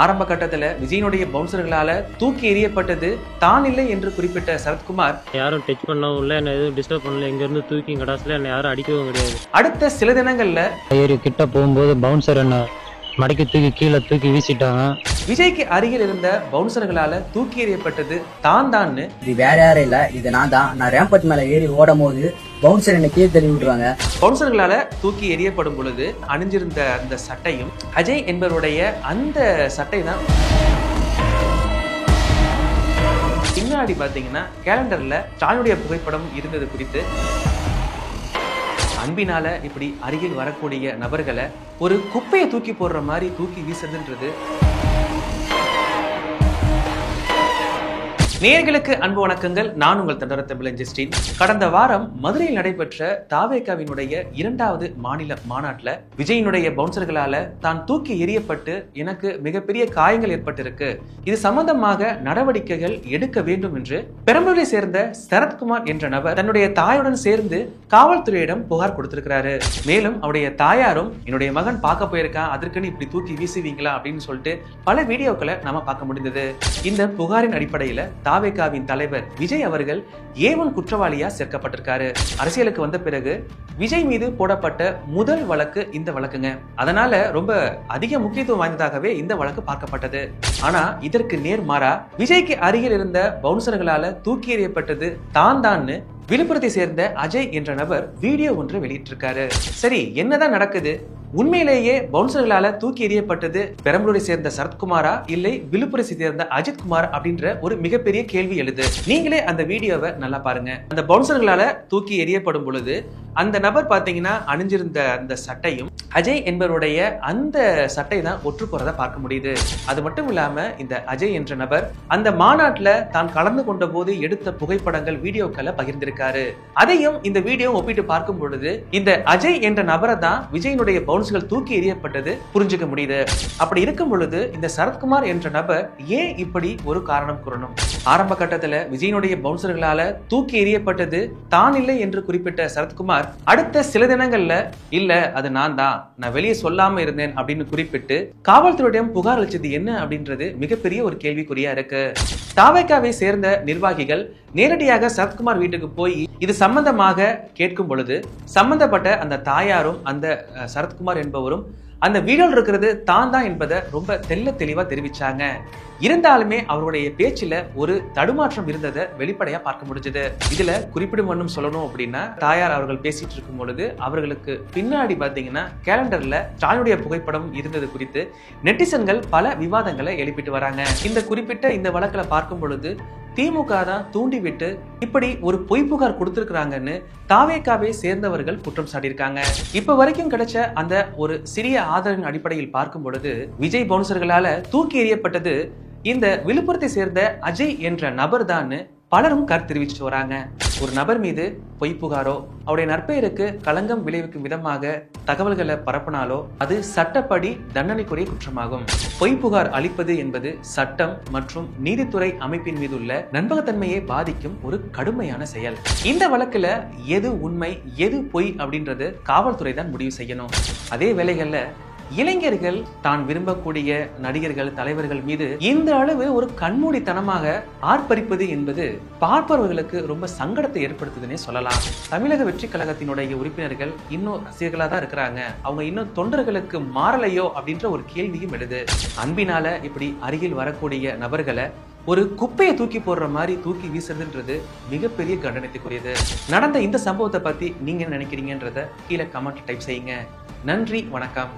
ஆரம்ப கட்டத்துல விஜயனுடைய பவுன்சர்களால தூக்கி எறியப்பட்டது தான் இல்லை என்று குறிப்பிட்ட சரத்குமார், யாரும் டச் பண்ணவும் இல்லை, என்ன எதுவும் டிஸ்டர்ப் பண்ணல, இங்க இருந்து தூக்கி கடாசில என்ன யாரும் அடிக்கவும் கிடையாது. அடுத்த சில தினங்கள்ல ஏறி கிட்ட போகும்போது பவுன்சர் என்ன மடக்கி தூக்கி கீழே தூக்கி வீசிட்டாங்க. விஜய்க்கு அருகில் இருந்த பவுன்சர்களால தூக்கி எறியப்பட்டது தான் தான்னு, இது வேற யாரும் இல்ல, இது நான் தான். நான் ரேம்பட் மேல ஏறி ஓடும் போது பவுன்சர் என்ன கீழே தள்ளி விட்டுருவாங்க. பவுன்சர்களால தூக்கி எறியப்படும் பொழுது அணிஞ்சிருந்த அந்த சட்டையும் அஜய் என்பவருடைய அந்த சட்டை தான் பின்னாடி பாத்தீங்கன்னா கேலண்டர்ல ஸ்டாலினுடைய புகைப்படம் இருந்தது குறித்து அன்பினால இப்படி அருகில் வரக்கூடிய நபர்களை ஒரு குப்பையை தூக்கி போடுற மாதிரி தூக்கி வீசுறதுன்றது. நேயர்களுக்கு அன்பு வணக்கங்கள். நான் உங்கள் தண்டரத்த ஜஸ்டின். கடந்த வாரம் மதுரையில் நடைபெற்ற தாவேகாவினுடைய 2வது மாநில மாநாட்டில் விஜயினுடைய பவுன்சர்களால தான் தூக்கி எறியப்பட்டு எனக்கு மிகப்பெரிய காயங்கள் ஏற்பட்டிருக்கு, இது சம்பந்தமாக நடவடிக்கைகள் எடுக்க வேண்டும் என்று பெரம்பலூரை சேர்ந்த சரத்குமார் என்ற நபர் தன்னுடைய தாயுடன் சேர்ந்து காவல்துறையிடம் புகார் கொடுத்திருக்கிறாரு. மேலும் அவருடைய தாயாரும் என்னுடைய மகன் பார்க்க போயிருக்கான், அதற்குன்னு இப்படி தூக்கி வீசுவீங்களா அப்படின்னு சொல்லிட்டு பல வீடியோக்களை நாம பார்க்க முடிந்தது. இந்த புகாரின் அடிப்படையில் தாவேகாவின் தலைவர் விஜய் அவர்கள் ஏவன் குற்றவாளியா சேர்க்கப்பட்டிருக்காரு. அரசியலுக்கு வந்த பிறகு விஜய் மீது போடப்பட்ட முதல் வழக்கு இந்த வழக்குங்க. அதனால ரொம்ப அதிக முக்கியத்துவம் வாய்ந்ததாகவே இந்த வழக்கு பார்க்கப்பட்டது. ஆனா இதற்கு நேர்மாறா விஜய்க்கு அருகில் இருந்த பவுன்சர்களால தூக்கி எறியப்பட்டது தான் தான்னு விழுப்புரத்தை சேர்ந்த அஜய் என்ற நபர் வீடியோ ஒன்று வெளியிட்டிருக்காரு. சரி, என்னதான் நடக்குது? உண்மையிலேயே பவுன்சர்களால தூக்கி எறியப்பட்டது பெரம்பலூரை சேர்ந்த சரத்குமாரா இல்லை விழுப்புரத்தை சேர்ந்த அஜித் குமார் அப்படின்ற ஒரு மிகப்பெரிய கேள்வி எழுது. நீங்களே அந்த வீடியோவை நல்லா பாருங்க. அந்த பவுன்சர்களால தூக்கி எறியப்படும் பொழுது அந்த நபர் பாத்தீங்கன்னா அணிஞ்சிருந்த அந்த சட்டையும் அஜய் என்பவருடைய அந்த சட்டை தான் ஒற்று போறதை பார்க்க முடியுது. அது மட்டும் இல்லாம இந்த அஜய் என்ற நபர் அந்த மாநாட்டுல தான் கலந்து கொண்ட போது எடுத்த புகைப்படங்கள் வீடியோக்களை பகிர்ந்திருக்காரு. அதையும் இந்த வீடியோ ஒப்பிட்டு பார்க்கும் பொழுது இந்த அஜய் என்ற நபரை தான் விஜயனுடைய பவுன்ஸ்கள் தூக்கி எறியப்பட்டது புரிஞ்சுக்க முடியுது. அப்படி இருக்கும் பொழுது இந்த சரத்குமார் என்ற நபர் ஏன் இப்படி ஒரு காரணம் கூறணும்? ஆரம்ப கட்டத்துல விஜயனுடைய பவுன்சர்களால தூக்கி எறியப்பட்டது தான் இல்லை என்று குறிப்பிட்ட சரத்குமார் அடுத்த சில தினங்கள்ல இல்ல அது நான் தான், நான் வெளியே சொல்லாம இருந்தேன் அப்படின்னு குறிப்பிட்டு காவல்துறையிடம் புகார் அளிச்சது என்ன அப்படின்றது மிகப்பெரிய ஒரு கேள்விக்குறியா இருக்கு. தாவேகாவை சேர்ந்த நிர்வாகிகள் நேரடியாக சரத்குமார் வீட்டுக்கு போய் இது சம்பந்தமாக கேட்கும் பொழுது சம்பந்தப்பட்ட அந்த தாயாரும் அந்த சரத்குமார் என்பவரும் அந்த வீடியோவில் இருக்கிறது தான் தான் என்பதை ரொம்ப தெளிவா தெரிவிச்சாங்க. இருந்தாலுமே அவருடைய பேச்சுல ஒரு தடுமாற்றம் இருந்ததை வெளிப்படையா பார்க்க முடிஞ்சது. இதுல குறிப்பிடும் சொல்லணும் அப்படின்னா, தாயார் அவர்கள் பேசிட்டு இருக்கும் பொழுது அவர்களுக்கு பின்னாடி பாத்தீங்கன்னா கேலண்டர்ல ஸ்டாலினுடைய புகைப்படம் இருந்தது குறித்து நெட்டிசன்கள் பல விவாதங்களை எழுப்பிட்டு வராங்க. இந்த குறிப்பிட்ட இந்த வழக்கில் பார்க்கும் பொழுது திமுக தான் தூண்டிவிட்டு இப்படி ஒரு பொய் புகார் கொடுத்திருக்கிறாங்கன்னு தாவேகாவை சேர்ந்தவர்கள் குற்றம் சாட்டியிருக்காங்க. இப்ப வரைக்கும் கிடைச்ச அந்த ஒரு சிறிய ஆதரவின் அடிப்படையில் பார்க்கும் பொழுது விஜய் பவுன்சர்களால தூக்கி எறியப்பட்டது இந்த விழுப்புரத்தை சேர்ந்த அஜய் என்ற நபர் தான் பலரும் கருத்து தெரிவிச்சுட்டு வராங்க. ஒரு நபர் மீது பொய் புகாரோ அவருடைய நற்பெயருக்கு களங்கம் விளைவிக்கும் விதமாக தகவல்களை பரப்பினாலோ அது சட்டப்படி தண்டனைக்குரிய குற்றமாகும். பொய் புகார் அளிப்பது என்பது சட்டம் மற்றும் நீதித்துறை அமைப்பின் மீது உள்ள நம்பகத்தன்மையை பாதிக்கும் ஒரு கடுமையான செயல். இந்த வழக்குல எது உண்மை எது பொய் அப்படின்றது காவல்துறை தான் முடிவு செய்யணும். அதே வேளைகள்ல இளைஞர்கள் தான் விரும்பக்கூடிய நடிகர்கள் தலைவர்கள் மீது இந்த அளவு ஒரு கண்மூடித்தனமாக ஆர்ப்பரிப்பது என்பது பார்ப்பவர்களுக்கு ரொம்ப சங்கடத்தை ஏற்படுத்துதுன்னே சொல்லலாம். தமிழக வெற்றி கழகத்தினுடைய உறுப்பினர்கள் இன்னும் ரசிகர்களா தான் இருக்கிறாங்க, அவங்க இன்னும் தொண்டர்களுக்கு மாறலையோ அப்படின்ற ஒரு கேள்வியும் எழுது. அன்பினால இப்படி அருகில் வரக்கூடிய நபர்களை ஒரு குப்பையை தூக்கி போடுற மாதிரி தூக்கி வீசுறதுன்றது மிகப்பெரிய கண்டனத்துக்குரியது. நடந்த இந்த சம்பவத்தை பத்தி நீங்க என்ன நினைக்கிறீங்கன்றத கீழே கமெண்ட் டைப் செய்யுங்க. நன்றி, வணக்கம்.